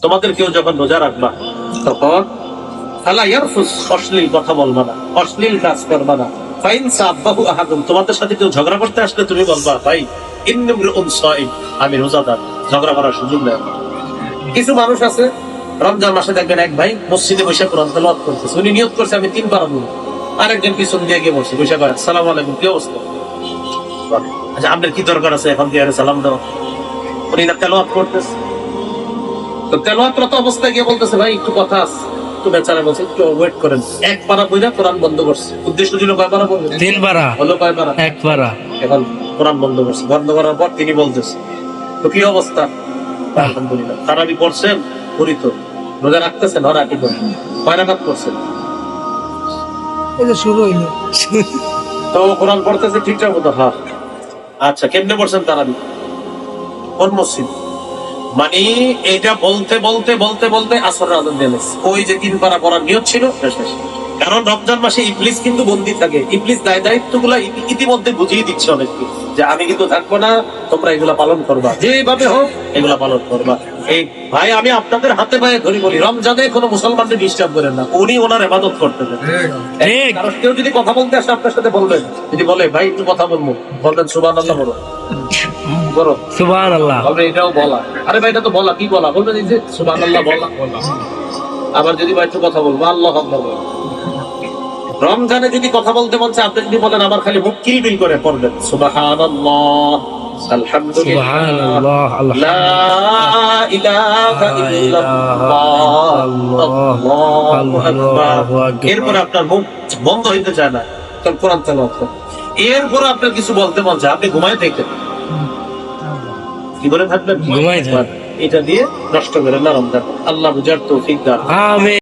তোমাদের কেউ যখন রোজা রাখবা তখন অশ্লীল কথা বলবা না, অশ্লীল কাজ করবা না। তোমাদের সাথে কেউ ঝগড়া করতে আসলে তুমি বলবা, ভাই আমি রোজাদার, ঝগড়া করার সুযোগ নেই। কিছু মানুষ আছে রমজান মাসে দেখবেন এক ভাই মসজিদে বসে কোরআন তেলাওয়াত করতেছে, উনি নিয়ত করছে আমি 3 বার বলবো, আরেকজন পিছন দিয়ে গিয়ে বসে বসে করে আসসালামু আলাইকুম, কি অবস্থা? আচ্ছা, আপনার কি দরকার আছে এখন কি আরে সালাম দাও? উনি না তেলাওয়াত করতেছে, তো তেলাওয়াতরত অবস্থায় গিয়ে বলতেছে ভাই একটু কথা আছে, একটু বেচারা বলছে একটু ওয়েট করেন। এক পারা কইরা কোরআন বন্ধ করছে। উদ্দেশ্য ছিল কয় পারা বলবেন? 3 পারা হলো কয় পারা? 1 পারা। এখন কোরআন বন্ধ করছে, বন্ধ করার পর তিনি বলতেছে তো কি অবস্থা? আলহামদুলিল্লাহ। তারাবি পড়ছেন? করি তো। রোজা রাখতেছেন? রাখি তো। কয় রাকাত করছেন? এই যে শুরু হইলো। তো কোরআন পড়তেছে ঠিকঠাক মতো? হ্যাঁ। আচ্ছা, কেমনে পড়ছেন তারাবি? কোন মসজিদ? মানে এটা বলতে বলতে বলতে বলতে আসর আজান দিয়ে গেছে। ওই যে 3 পারা পড়ার নিয়ত ছিল শেষ। কারণ রমজান মাসে ইবলিস কিন্তু বন্দী থাকে। ইবলিস দায়িত্বগুলো ইতিমধ্যে বুঝিয়ে দিচ্ছে অনেককে যে আমি কিন্তু থাকবো না, তোমরা এগুলা পালন করবা, যেভাবে হোক এগুলা পালন করবা। এই ভাই আমি আপনাদের হাতে পায়ে ধরি বলি, রমজানে কোনো মুসলমানদের ডিস্টার্ব করেন না, উনি ওনার ইবাদত করতে দেন। কারণ কেউ যদি কথা বলতে আসে আপনার সাথে বলবেন, যদি বলে ভাই একটু কথা বলবো, বলবেন সুবহানাল্লাহ বলো, বলো সুবহানাল্লাহ, বলবেন এটাও বলা। আরে ভাই এটা তো বলা, কি বলা? বলবেন এই যে সুবহানাল্লাহ বলা। আবার যদি ভাই একটু কথা বলবো, আল্লাহু আকবার বলো। রমজানে যদি কথা বলতে বলছে, আপনি যদি বলেন আমার খালি মুখ কিলবিল করে পড়বেন সুবহানাল্লাহ, আলহামদুলিল্লাহ, সুবহানাল্লাহ, লা ইলাহা ইল্লাল্লাহ, আল্লাহু আকবার। এরপর আপনার মুখ বন্ধ হইতে চায় না, তখন কোরআন তেলাওয়াত করেন। এরপর আপনার কিছু বলতে মন চায়, আপনি ঘুমায় থাকেন, কি করে থাকবেন? ঘুমায় থাকেন। এটা দিয়ে নষ্ট করেন না রমজান। আল্লাহ বুঝার তৌফিক দান। আমিন।